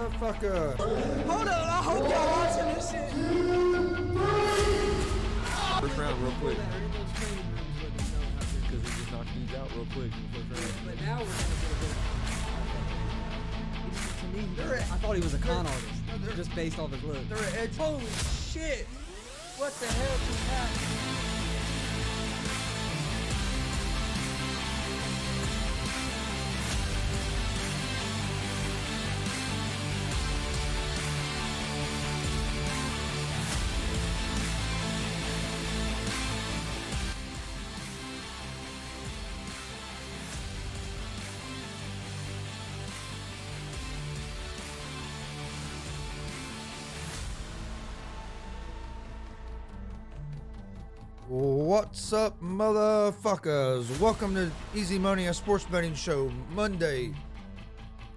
motherfucker. Hold on, I hope y'all watching this shit. First round real quick. Because he just knocked these out real quick in the first round. But now we're gonna get a to me, I thought he was a con artist, just based off his look. They're at edge. Holy shit! What the hell just happened? What's up, motherfuckers? Welcome to Easy Money, a sports betting show, Monday,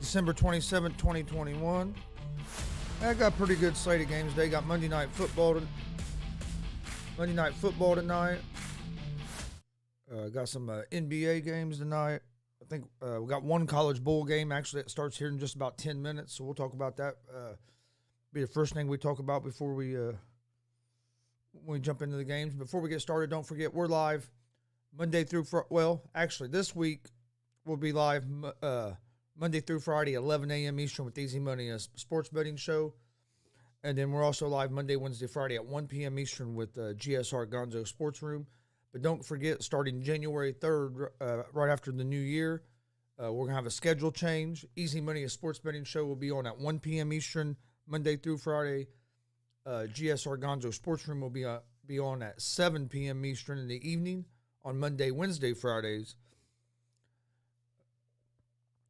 December 27th, 2021. I got a pretty good slate of games today. Got Monday Night Football tonight. Got some NBA games tonight. I think we got one college bowl game. Actually, it starts here in just about 10 minutes, so we'll talk about that. Be the first thing we talk about before we when we jump into the games. Before we get started, don't forget we're live Monday through actually this week we'll be live Monday through Friday 11 a.m. Eastern with Easy Money, a sports betting show. And then we're also live Monday, Wednesday, Friday at 1 p.m. Eastern with GSR Gonzo Sports Room. But don't forget, starting January 3rd, right after the new year, we're going to have a schedule change. Easy Money, a sports betting show, will be on at 1 p.m. Eastern, Monday through Friday. GSR Gonzo Sports Room will be on at 7 p.m. Eastern in the evening on Monday, Wednesday, Fridays.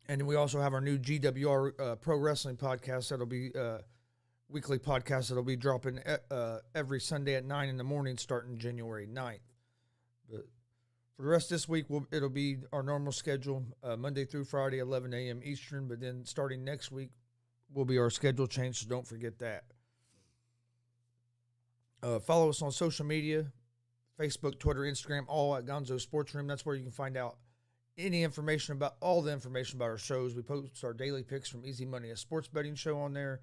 And then we also have our new GWR Pro Wrestling podcast that'll be weekly podcast that'll be dropping every Sunday at 9 in the morning starting January 9th. But for the rest of this week, it'll be our normal schedule, Monday through Friday, 11 a.m. Eastern. But then starting next week will be our schedule change, so don't forget that. Follow us on social media, Facebook, Twitter, Instagram, all at Gonzo Sports Room. That's where you can find out all the information about our shows. We post our daily picks from Easy Money, a sports betting show on there.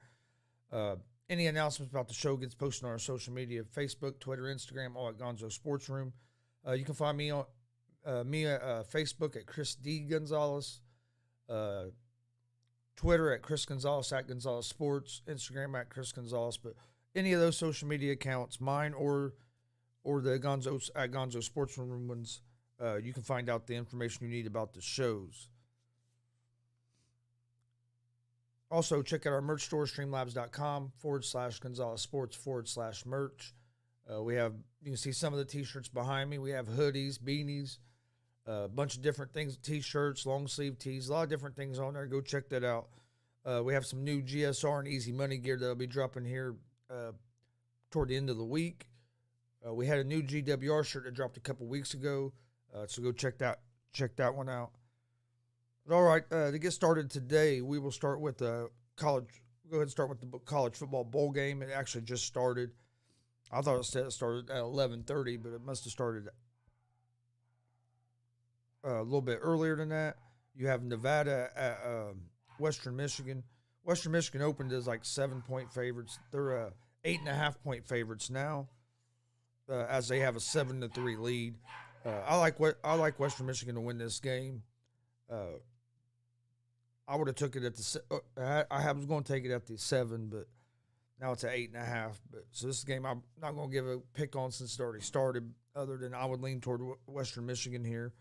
Any announcements about the show gets posted on our social media, Facebook, Twitter, Instagram, all at Gonzo Sports Room. You can find me on Facebook at Chris D. Gonzalez, Twitter at Chris Gonzalez, at Gonzalez Sports, Instagram at Chris Gonzalez. But any of those social media accounts, mine or the Gonzo Sports Room ones, you can find out the information you need about the shows. Also, check out our merch store, streamlabs.com/Gonzalez Sports/merch. You can see some of the t-shirts behind me. We have hoodies, beanies, a bunch of different things, t-shirts, long sleeve tees, a lot of different things on there. Go check that out. We have some new GSR and Easy Money gear that'll be dropping here toward the end of the week. We had a new GWR shirt that dropped a couple weeks ago, so go check that one out. But all right, to get started today, we will start with college. Go ahead and start with the college football bowl game. It actually just started. I thought it started at 11:30, but it must have started a little bit earlier than that. You have Nevada at Western Michigan. Western Michigan opened as like 7-point favorites. They're 8.5-point favorites now, as they have a 7-3 lead. I like Western Michigan to win this game. I would have took it at I was going to take it at the 7, but now it's at 8.5. But so this game I'm not going to give a pick on since it already started. Other than I would lean toward Western Michigan here.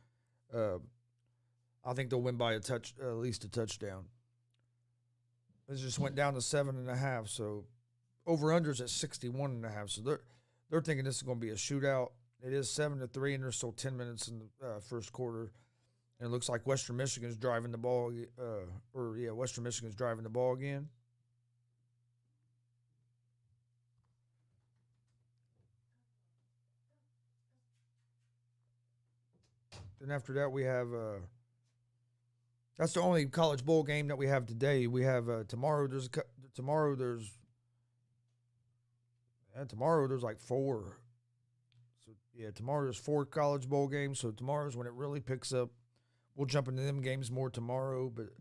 I think they'll win by at least a touchdown. It just went down to 7.5. So over/unders at 61.5. So they're thinking this is going to be a shootout. It is 7-3, and there's still 10 minutes in the first quarter. And it looks like Western Michigan's driving the ball. Western Michigan's driving the ball again. Then after that, we have that's the only college bowl game that we have today. We have tomorrow. There's like 4. So yeah, tomorrow there's 4 college bowl games. So tomorrow's when it really picks up. We'll jump into them games more tomorrow. But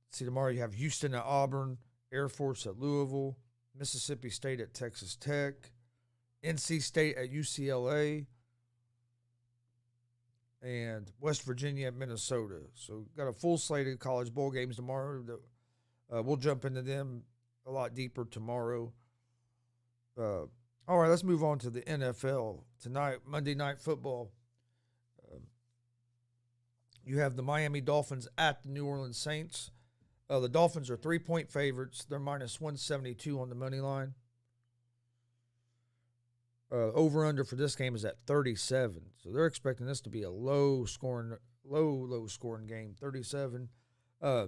see, tomorrow you have Houston at Auburn, Air Force at Louisville, Mississippi State at Texas Tech, NC State at UCLA, and West Virginia at Minnesota. So got a full slate of college bowl games tomorrow. We'll jump into them a lot deeper tomorrow. All right, let's move on to the NFL tonight. Monday Night Football. You have the Miami Dolphins at the New Orleans Saints. The Dolphins are 3-point favorites. They're minus 172 on the money line. Over-under for this game is at 37. So they're expecting this to be a low scoring game, 37. I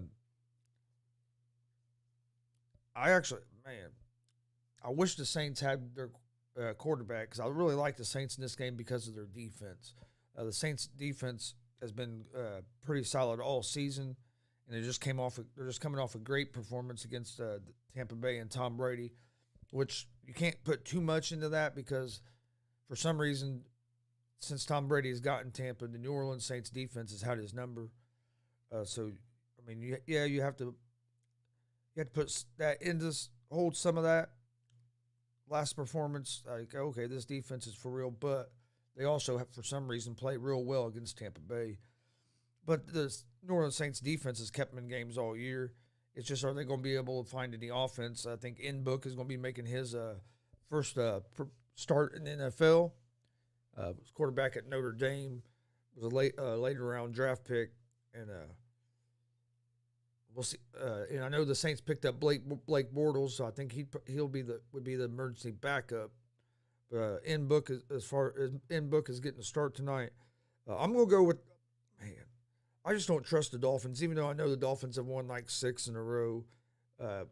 wish the Saints had their quarterback, because I really like the Saints in this game because of their defense. The Saints' defense has been pretty solid all season, and they're just coming off a great performance against Tampa Bay and Tom Brady, which you can't put too much into that because for some reason, since Tom Brady has gotten Tampa, the New Orleans Saints defense has had his number. You have to put that into hold some of that last performance. Like, okay, this defense is for real, but they also have, for some reason, played real well against Tampa Bay. But the New Orleans Saints defense has kept them in games all year. It's just, are they going to be able to find any offense? I think Book is going to be making his first start in the NFL. Quarterback at Notre Dame, was a later round draft pick, and we'll see. And I know the Saints picked up Blake Bortles, so I think would be the emergency backup. But Book is getting a start tonight. I'm going to go with, I just don't trust the Dolphins, even though I know the Dolphins have won like 6 in a row. I'm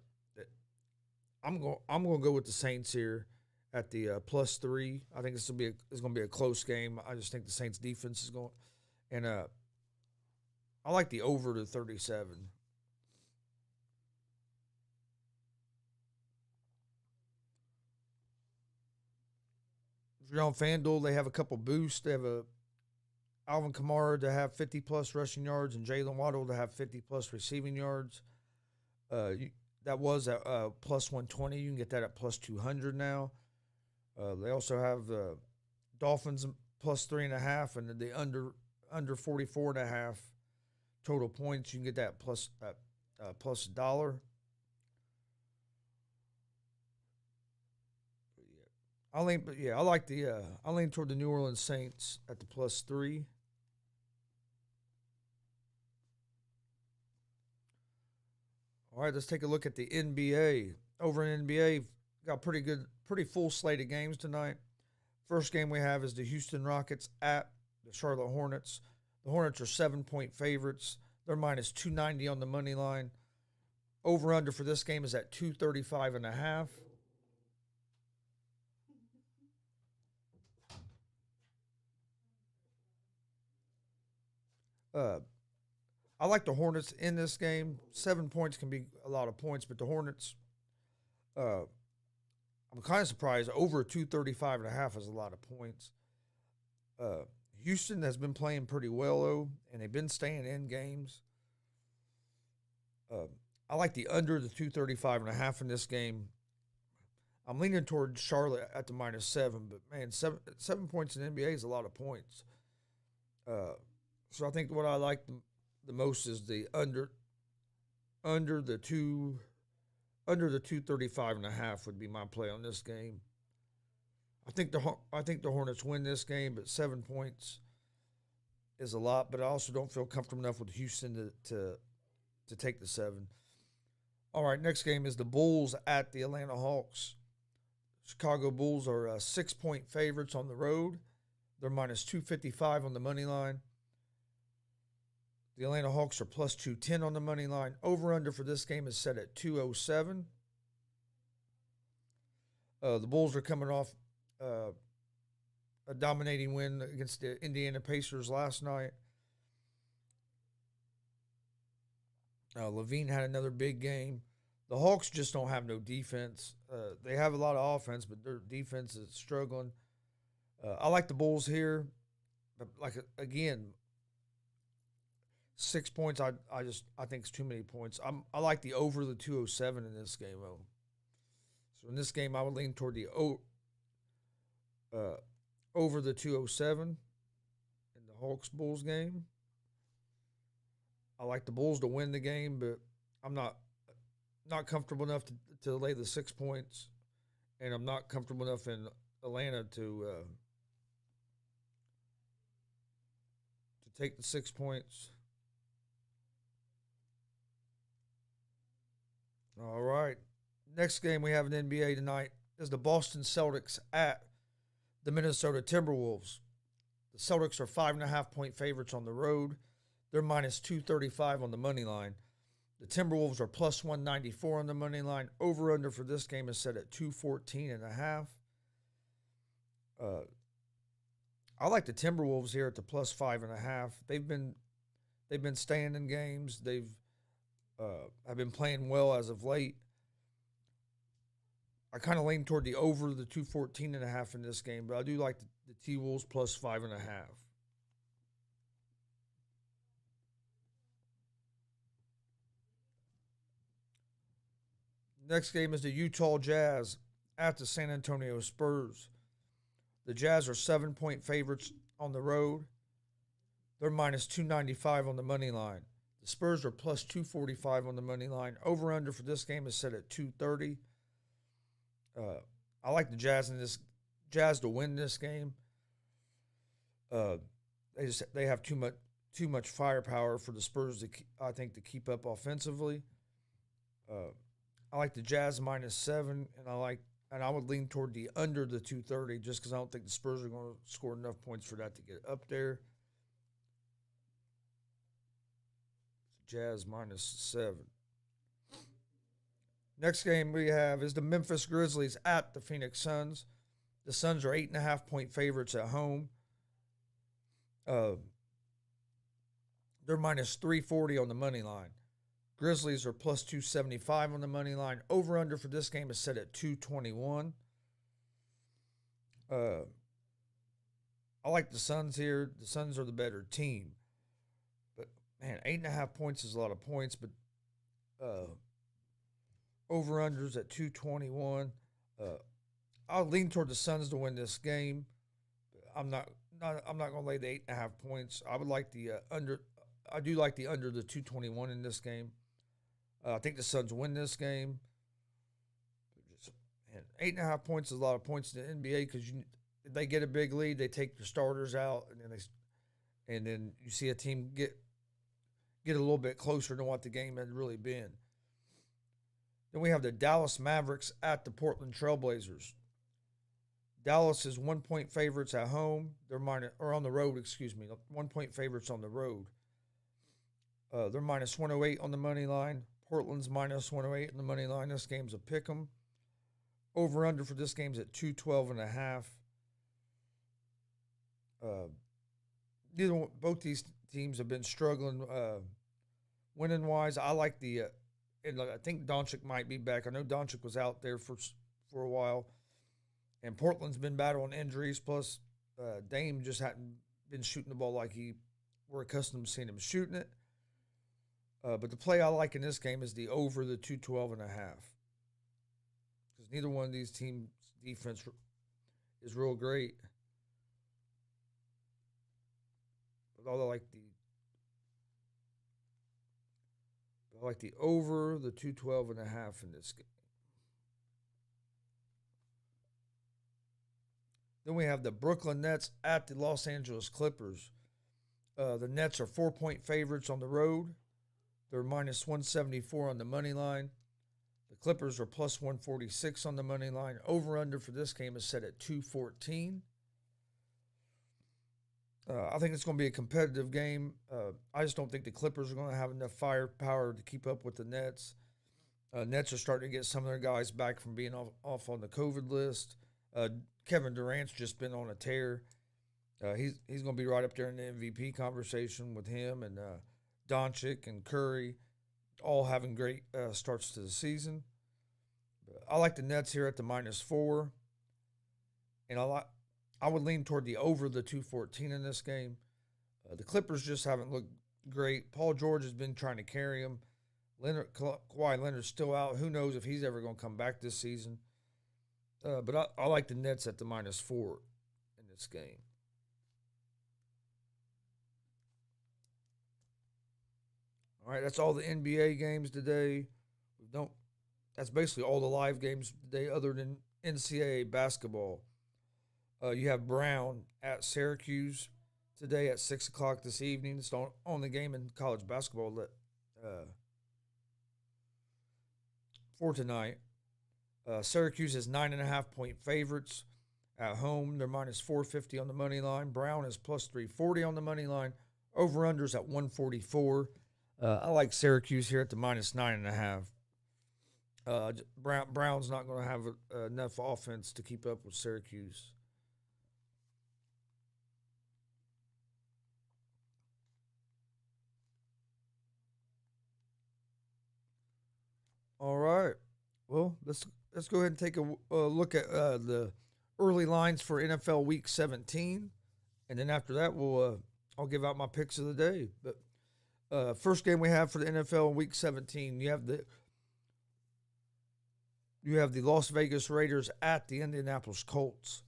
going to go with the Saints here at the +3. I think it's going to be a close game. I just think the Saints defense is going, and I like the over to 37. If you're on FanDuel, they have a couple boosts. They have Alvin Kamara to have 50-plus rushing yards and Jalen Waddle to have 50-plus receiving yards. That was at +120. You can get that at +200 now. They also have the Dolphins +3.5 and the under 44.5 total points. You can get that plus $1. I lean toward the New Orleans Saints at the +3. All right, let's take a look at the NBA. Over in NBA, got pretty full slate of games tonight. First game we have is the Houston Rockets at the Charlotte Hornets. The Hornets are 7-point favorites. They're minus 290 on the money line. Over under for this game is at 235.5. I like the Hornets in this game. 7 points can be a lot of points, but the Hornets, I'm kind of surprised. Over 235.5 is a lot of points. Houston has been playing pretty well, though, and they've been staying in games. I like the under the 235.5 in this game. I'm leaning toward Charlotte at the -7, but man, 7 points in the NBA is a lot of points. So I think what I like the most is the under the 235.5 would be my play on this game. I think the Hornets win this game, but 7 points is a lot. But I also don't feel comfortable enough with Houston to take the 7. All right, next game is the Bulls at the Atlanta Hawks. Chicago Bulls are 6-point favorites on the road. They're minus 255 on the money line. The Atlanta Hawks are plus 210 on the money line. Over-under for this game is set at 207. The Bulls are coming off a dominating win against the Indiana Pacers last night. Levine had another big game. The Hawks just don't have no defense. They have a lot of offense, but their defense is struggling. I like the Bulls here. But again, 6 points. I think it's too many points. I like the over the 207 in this game though. So in this game, I would lean toward the over the 207 in the Hawks Bulls game. I like the Bulls to win the game, but I'm not comfortable enough to lay the 6 points, and I'm not comfortable enough in Atlanta to take the 6 points. All right. Next game we have in NBA tonight is the Boston Celtics at the Minnesota Timberwolves. The Celtics are 5.5-point favorites on the road. They're minus 235 on the money line. The Timberwolves are plus 194 on the money line. Over under for this game is set at 214.5. I like the Timberwolves here at the plus 5.5. They've been staying in games. They've have been playing well as of late. I kind of lean toward the over the 214.5 in this game, but I do like the T-Wolves plus 5.5. Next game is the Utah Jazz at the San Antonio Spurs. The Jazz are 7-point favorites on the road. They're minus 295 on the money line. The Spurs are plus 245 on the money line. Over under for this game is set at 230. I like the Jazz to win this game. They have too much firepower for the Spurs to keep up offensively. I like the Jazz minus 7, and I would lean toward the under the 230 just because I don't think the Spurs are going to score enough points for that to get up there. Jazz minus 7. Next game we have is the Memphis Grizzlies at the Phoenix Suns. The Suns are 8.5-point favorites at home. They're minus 340 on the money line. Grizzlies are plus 275 on the money line. Over under for this game is set at 221. I like the Suns here. The Suns are the better team. But, man, 8.5 points is a lot of points, but over-unders at 221. I'll lean toward the Suns to win this game. I'm not going to lay the 8.5 points. I would like the under. I do like the under the 221 in this game. I think the Suns win this game. 8.5 points is a lot of points in the NBA because if they get a big lead, they take their starters out, and then you see a team get a little bit closer to what the game had really been. Then we have the Dallas Mavericks at the Portland Trailblazers. Dallas is 1-point favorites at home. They're on the road, 1-point favorites on the road. They're minus 108 on the money line. Portland's minus 108 on the money line. This game's a pick 'em. Over under for this game's at 212.5. Both these teams have been struggling winning wise. I like and I think Doncic might be back. I know Doncic was out there for a while, and Portland's been battling injuries. Plus, Dame just hadn't been shooting the ball like we're accustomed to seeing him shooting it. But the play I like in this game is the over the 212.5. Because neither one of these teams' defense is real great. But I like the over the 212.5 in this game. Then we have the Brooklyn Nets at the Los Angeles Clippers. The Nets are 4-point favorites on the road. They're minus 174 on the money line. The Clippers are plus 146 on the money line. Over-under for this game is set at 214. I think it's going to be a competitive game. I just don't think the Clippers are going to have enough firepower to keep up with the Nets. Nets are starting to get some of their guys back from being off on the COVID list. Kevin Durant's just been on a tear. He's going to be right up there in the MVP conversation with him and Doncic and Curry, all having great starts to the season. I like the Nets here at the minus 4, and I would lean toward the over the 214 in this game. The Clippers just haven't looked great. Paul George has been trying to carry him. Kawhi Leonard's still out. Who knows if he's ever going to come back this season? But I like the Nets at the -4 in this game. All right, that's all the NBA games today. We don't. That's basically all the live games today, other than NCAA basketball. You have Brown at Syracuse today at 6 o'clock this evening. It's the only game in college basketball that for tonight. Syracuse is 9.5-point favorites at home. They're -450 on the money line. Brown is +340 on the money line. Over-unders at 144. I like Syracuse here at the -9.5. Brown's not going to have enough offense to keep up with Syracuse. All right. Well, let's go ahead and take a look at the early lines for NFL Week 17, and then after that, I'll give out my picks of the day. But first game we have for the NFL Week 17, you have the Las Vegas Raiders at the Indianapolis Colts.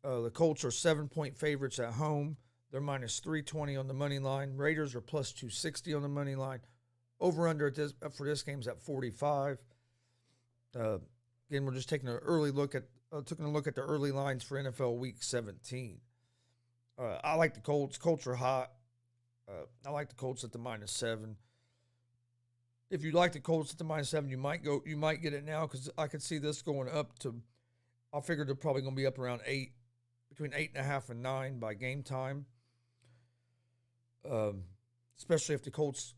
The Colts are 7-point favorites at home. They're -320 on the money line. Raiders are +260 on the money line. Over/under for this game is at 45. Again, we're just taking taking a look at the early lines for NFL Week 17. I like the Colts. Colts are hot. I like the Colts at the -7. If you like the Colts at the -7, you might get it now, because I could see this going up to. I figure they're probably going to be up around 8, between 8.5 and 9 by game time. Especially if the Colts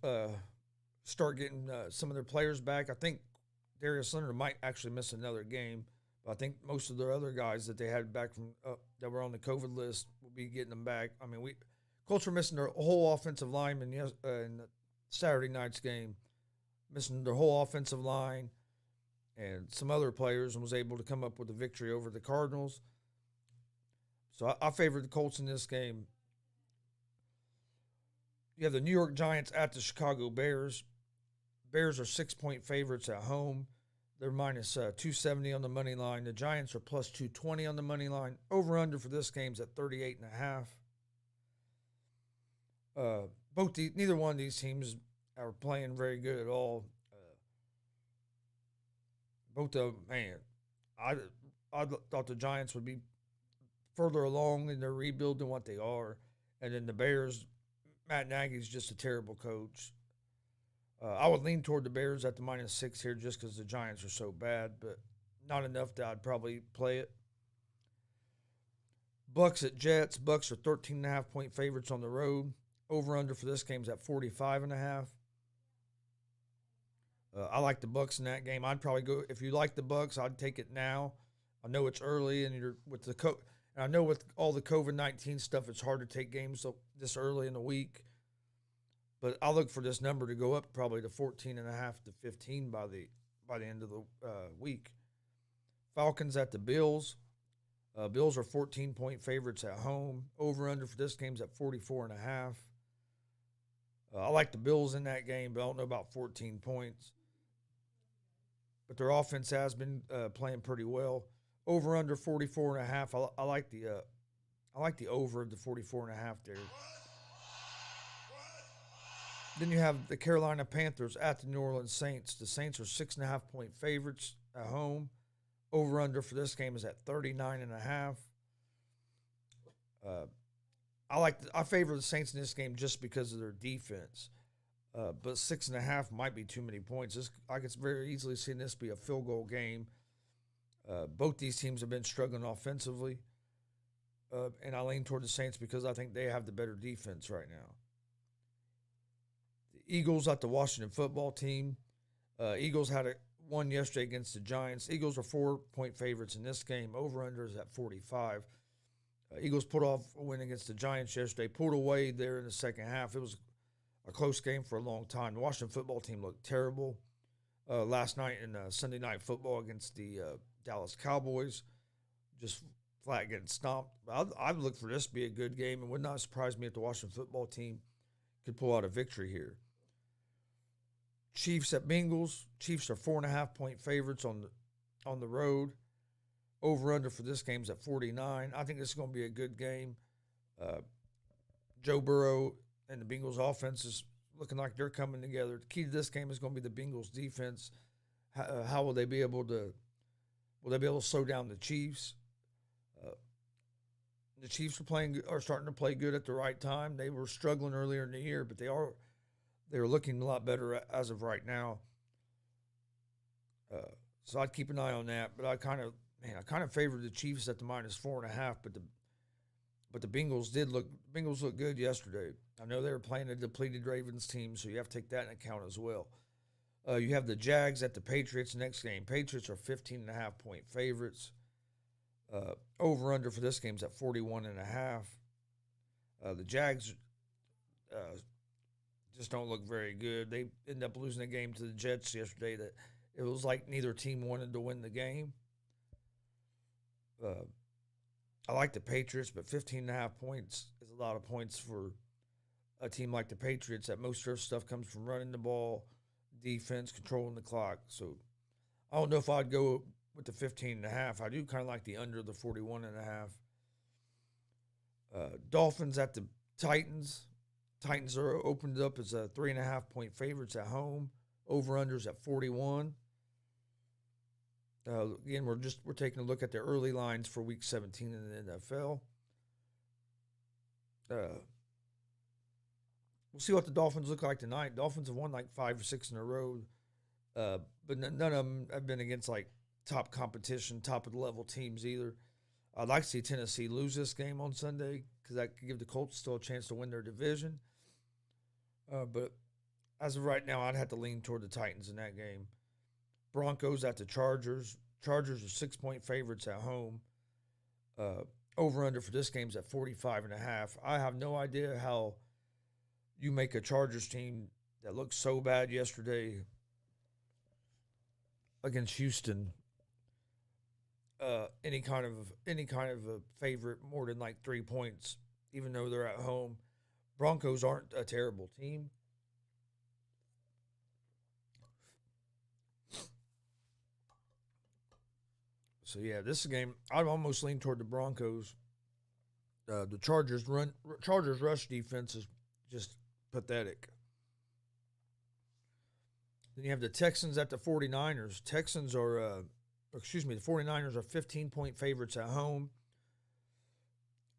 start getting some of their players back. I think Darius Leonard might actually miss another game, but I think most of their other guys that they had back from that were on the COVID list will be getting them back. I mean, Colts were missing their whole offensive lineman in Saturday night's game, missing their whole offensive line and some other players, and was able to come up with a victory over the Cardinals. So I favored the Colts in this game. You have the New York Giants at the Chicago Bears. Bears are 6-point favorites at home. They're -270 on the money line. The Giants are +220 on the money line. Over/under for this game is at 38.5. Neither one of these teams are playing very good at all. I thought the Giants would be further along in their rebuild than what they are, and then the Bears. Matt Nagy's just a terrible coach. I would lean toward the Bears at the -6 here, just because the Giants are so bad, but not enough that I'd probably play it. Bucks at Jets. Bucks are 13.5-point favorites on the road. Over/under for this game is at 45.5. I like the Bucks in that game. I'd probably go, if you like the Bucks, I'd take it now. I know it's early, and you're with and I know with all the COVID-19 stuff, it's hard to take games this early in the week. But I'll look for this number to go up probably to 14.5 to 15 by the end of the week. Falcons at the Bills. Bills are 14-point favorites at home. Over/under for this game is at 44.5. I like the Bills in that game, but I don't know about 14 points. But their offense has been playing pretty well. Over/under 44.5. I like the over of the 44.5 there. Then you have the Carolina Panthers at the New Orleans Saints. The Saints are 6.5-point favorites at home. Over/under for this game is at 39.5. I favor the Saints in this game just because of their defense. But 6.5 might be too many points. I could very easily see this be a field goal game. Both these teams have been struggling offensively. And I lean toward the Saints because I think they have the better defense right now. The Eagles at the Washington football team. Eagles had won yesterday against the Giants. Eagles are 4-point favorites in this game. Over/under is at 45. Eagles put off a win against the Giants yesterday, pulled away there in the second half. It was a close game for a long time. The Washington football team looked terrible last night in Sunday Night Football against the Dallas Cowboys. Just flat getting stomped. I'd look for this to be a good game. It would not surprise me if the Washington football team could pull out a victory here. Chiefs at Bengals. Chiefs are 4.5-point favorites on the road. Over under for this game is at 49. I think this is going to be a good game. Joe Burrow and the Bengals offense is looking like they're coming together. The key to this game is going to be the Bengals defense. How will they be able to? Will they be able to slow down the Chiefs? The Chiefs are starting to play good at the right time. They were struggling earlier in the year, but they're looking a lot better as of right now. So I'd keep an eye on that. But I kind of favored the Chiefs at the -4.5. But the Bengals look good yesterday. I know they were playing a depleted Ravens team, so you have to take that into account as well. You have the Jags at the Patriots next game. Patriots are 15.5-point favorites. Over under for this game is at 41.5. The Jags just don't look very good. They ended up losing a game to the Jets yesterday that it was like neither team wanted to win the game. I like the Patriots, but 15.5 points is a lot of points for a team like the Patriots that most of their stuff comes from running the ball, defense, controlling the clock. So I don't know if I'd go with the 15.5. I do kind of like the under the 41.5. Dolphins at the Titans. Titans are opened up as a 3.5-point favorites at home. Over-unders at 41. Again, we're taking a look at the early lines for Week 17 in the NFL. We'll see what the Dolphins look like tonight. Dolphins have won like 5 or 6 in a row, but none of them have been against like top competition, top of the level teams either. I'd like to see Tennessee lose this game on Sunday because that could give the Colts still a chance to win their division. But as of right now, I'd have to lean toward the Titans in that game. Broncos at the Chargers. Chargers are 6-point favorites at home. Over-under for this game is at 45.5. I have no idea how you make a Chargers team that looked so bad yesterday against Houston any kind of a favorite more than like 3 points, even though they're at home. Broncos aren't a terrible team. So yeah, this is a game I'd almost lean toward the Broncos. The Chargers rush defense is just pathetic. Then you have the Texans at the 49ers. The 49ers are 15-point favorites at home.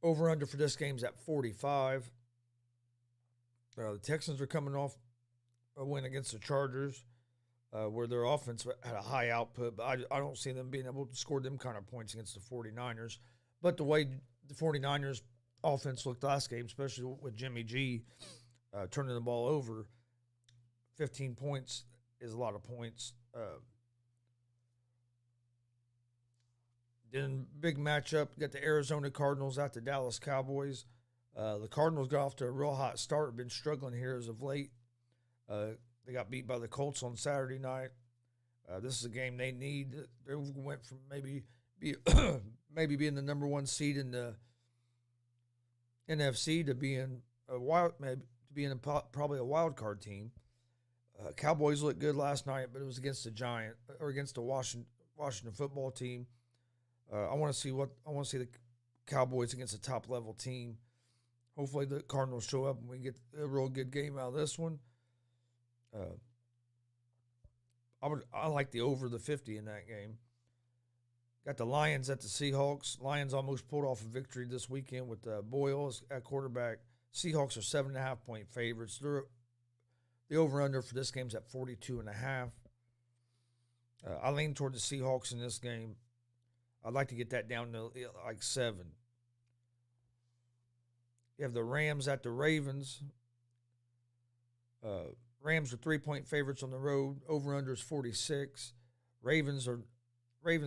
Over-under for this game is at 45. The Texans are coming off a win against the Chargers, where their offense had a high output, but I don't see them being able to score them kind of points against the 49ers. But the way the 49ers offense looked last game, especially with Jimmy G turning the ball over, 15 points is a lot of points. Then big matchup, got the Arizona Cardinals at the Dallas Cowboys. The Cardinals got off to a real hot start, been struggling here as of late. They got beat by the Colts on Saturday night. This is a game they need. They went from maybe being the number one seed in the NFC to being probably a wild card team. Cowboys looked good last night, but it was against the Washington football team. I want to see the Cowboys against a top level team. Hopefully the Cardinals show up and we get a real good game out of this one. I like the over the 50 in that game. Got the Lions at the Seahawks. Lions almost pulled off a victory this weekend with Boyle at quarterback. Seahawks are 7.5-point favorites. The over-under for this game is at 42.5. I lean toward the Seahawks in this game. I'd like to get that down to like 7. You have the Rams at the Ravens. Rams are 3-point favorites on the road. Over-under is 46. Ravens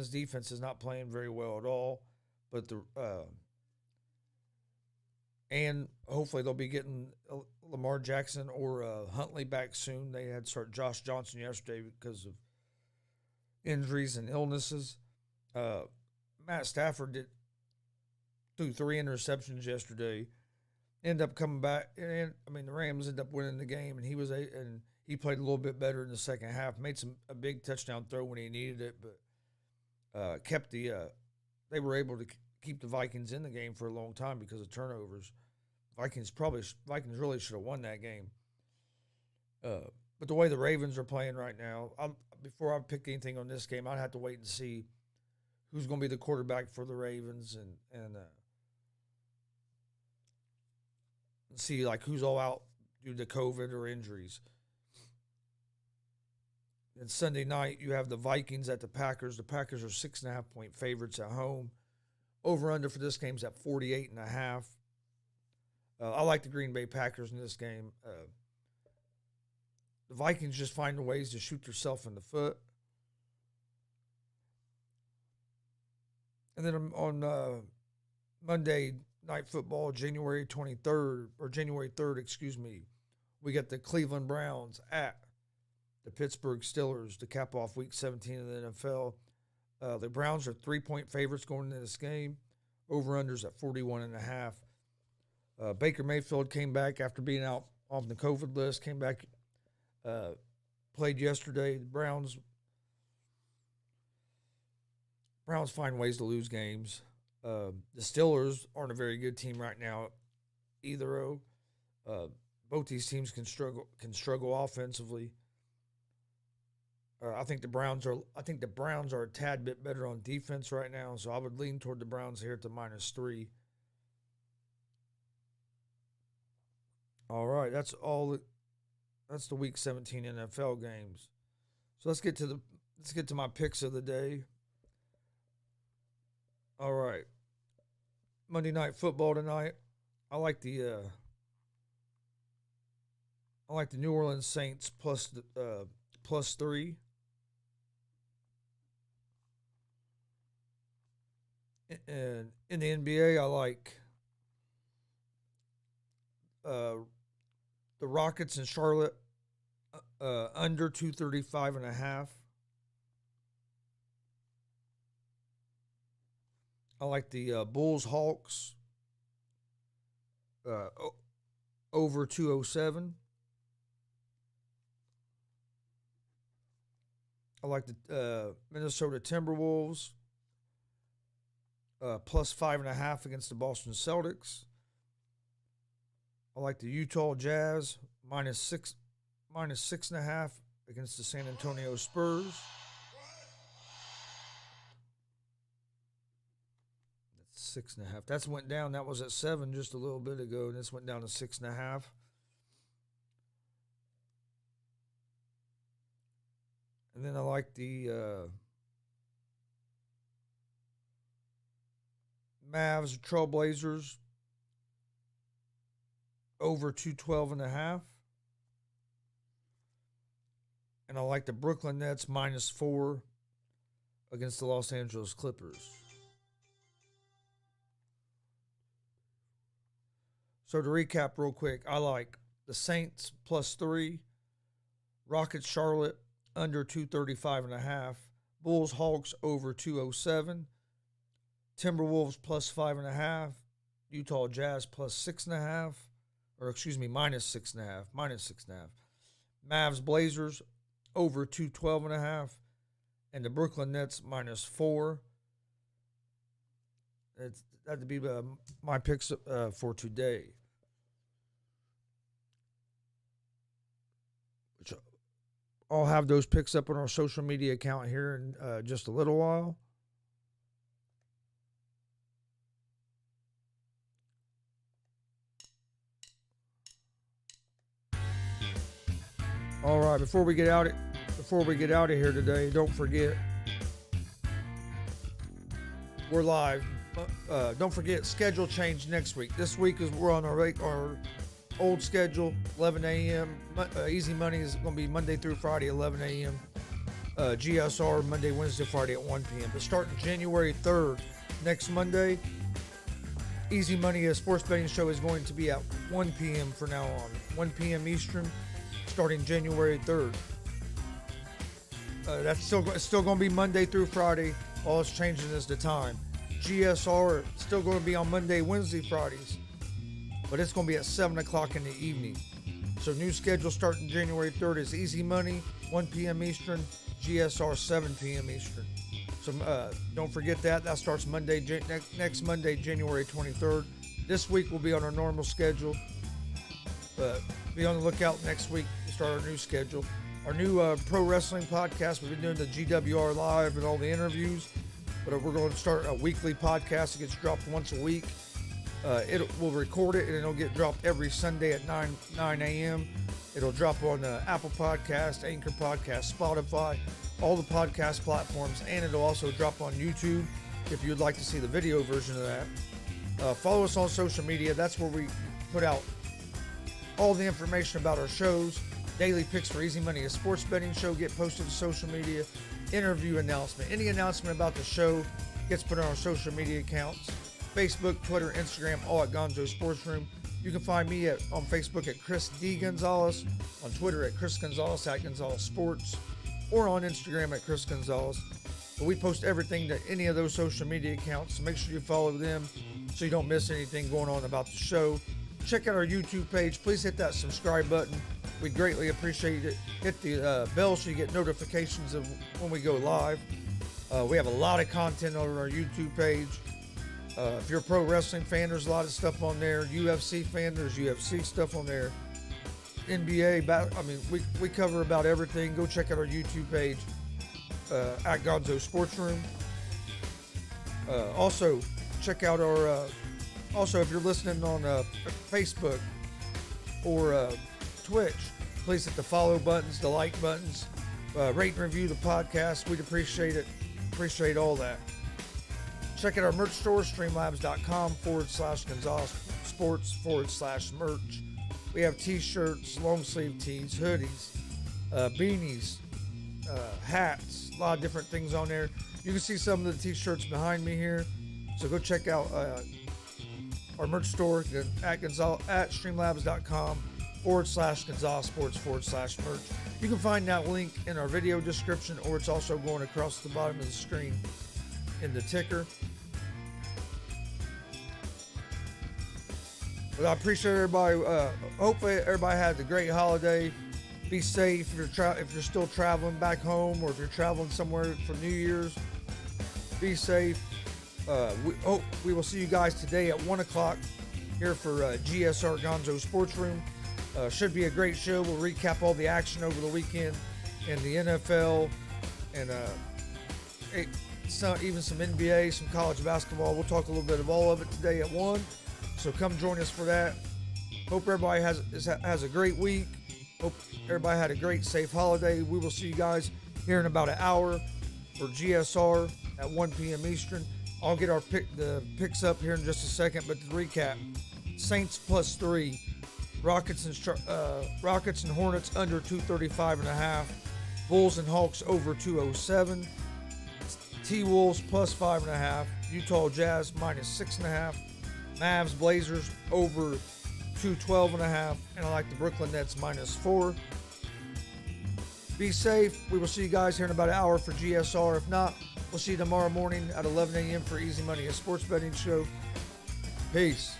defense is not playing very well at all, but and hopefully they'll be getting Lamar Jackson or Huntley back soon. They had to start Josh Johnson yesterday because of injuries and illnesses. Matt Stafford threw 3 interceptions yesterday. End up coming back, and I mean the Rams ended up winning the game, and he played a little bit better in the second half. Made a big touchdown throw when he needed it, but kept they were able to keep the Vikings in the game for a long time because of turnovers. Vikings really should have won that game. But the way the Ravens are playing right now, before I pick anything on this game, I'd have to wait and see who's going to be the quarterback for the Ravens and see like who's all out due to COVID or injuries. And Sunday night, you have the Vikings at the Packers. The Packers are 6.5-point favorites at home. Over under for this game's at 48.5. I like the Green Bay Packers in this game. The Vikings just find ways to shoot themselves in the foot. And then on Monday Night Football, January 3rd, we got the Cleveland Browns at the Pittsburgh Steelers to cap off Week 17 of the NFL. The Browns are 3-point favorites going into this game. Over-unders at 41.5. Baker Mayfield came back after being out on the COVID list, came back, played yesterday. The Browns find ways to lose games. The Steelers aren't a very good team right now either. Both these teams can struggle offensively. I think the Browns are a tad bit better on defense right now, so I would lean toward the Browns here at the -3. All right, that's the Week 17 NFL games. So let's get to my picks of the day. All right, Monday Night Football tonight. I like the New Orleans Saints +3. And in the NBA, I like the Rockets in Charlotte under 235.5. I like the Bulls Hawks over 207. I like the Minnesota Timberwolves +5.5 against the Boston Celtics. I like the Utah Jazz -6.5 against the San Antonio Spurs. That's 6.5. That's went down. That was at 7 just a little bit ago, and this went down to 6.5. And then I like the Mavs Trailblazers over 212.5. And I like the Brooklyn Nets -4 against the Los Angeles Clippers. So to recap real quick, I like the Saints +3, Rockets Charlotte under 235.5, Bulls Hawks over 207, Timberwolves +5.5, Utah Jazz +6.5, -6.5, Mavs Blazers over 212.5, and the Brooklyn Nets -4. That'd be my picks for today. Which I'll have those picks up on our social media account here in just a little while. All right, before we get out of here today, don't forget we're live. Don't forget schedule change next week. This week we're on our old schedule, 11 a.m. Easy Money is going to be Monday through Friday, 11 a.m. GSR Monday, Wednesday, Friday at 1 p.m. But starting January 3rd, next Monday, Easy Money, a sports betting show, is going to be at 1 p.m. from now on, 1 p.m. Eastern, starting January 3rd. That's still going to be Monday through Friday. All it's changing is the time. GSR still going to be on Monday, Wednesday, Fridays. but it's going to be at 7 o'clock in the evening. So new schedule starting January 3rd is Easy Money, 1 p.m. Eastern, GSR 7 p.m. Eastern. So don't forget that. That starts Monday, next Monday, January 23rd. This week will be on our normal schedule. Be on the lookout next week to start our new schedule. Our new pro wrestling podcast, we've been doing the GWR Live and all the interviews, but we're going to start a weekly podcast that gets dropped once a week. We'll record it and it'll get dropped every Sunday at 9 a.m. It'll drop on Apple Podcast, Anchor Podcast, Spotify, all the podcast platforms, and it'll also drop on YouTube if you'd like to see the video version of that. Follow us on social media. That's where we put out all the information about our shows. Daily picks for Easy Money, a sports betting show, get posted to social media. Interview announcement. Any announcement about the show gets put on our social media accounts. Facebook, Twitter, Instagram, all at Gonzo Sports Room. You can find me on Facebook at Chris D. Gonzalez, on Twitter at Chris Gonzalez, at Gonzalez Sports, or on Instagram at Chris Gonzalez. But we post everything to any of those social media accounts, so make sure you follow them so you don't miss anything going on about the show. Check out our YouTube page. Please hit that subscribe button. We greatly appreciate it. Hit the bell so you get notifications of when we go live. We have a lot of content on our YouTube page. If you're a pro wrestling fan, there's a lot of stuff on there. UFC fan, there's UFC stuff on there. NBA, we cover about everything. Go check out our YouTube page at Gonzo Sports Room. Also, check out our. Also, if you're listening on Facebook or Twitch, please hit the follow buttons, the like buttons, rate and review the podcast. We'd appreciate it. Appreciate all that. Check out our merch store, streamlabs.com/Gonzalez Sports /merch. We have t-shirts, long sleeve tees, hoodies, beanies, hats, a lot of different things on there. You can see some of the t-shirts behind me here. So go check out our merch store at streamlabs.com/Gonzalez Sports /merch. You can find that link in our video description, or it's also going across the bottom of the screen in the ticker. But I appreciate everybody. Hopefully everybody had a great holiday. Be safe if you're still traveling back home, or if you're traveling somewhere for New Year's. Be safe. We will see you guys today at 1 o'clock here for GSR Gonzo Sports Room. Should be a great show. We'll recap all the action over the weekend in the NFL and even some NBA, some college basketball. We'll talk a little bit of all of it today at 1. So come join us for that. Hope everybody has a great week. Hope everybody had a great, safe holiday. We will see you guys here in about an hour for GSR at 1 p.m. Eastern. I'll get the picks up here in just a second, but to recap: Saints +3, Rockets and Hornets under 235.5, Bulls and Hawks over 207, T-Wolves +5.5, Utah Jazz -6.5, Mavs Blazers over 212.5, and I like the Brooklyn Nets -4. Be safe. We will see you guys here in about an hour for GSR. If not, we'll see you tomorrow morning at 11 a.m. for Easy Money, a sports betting show. Peace.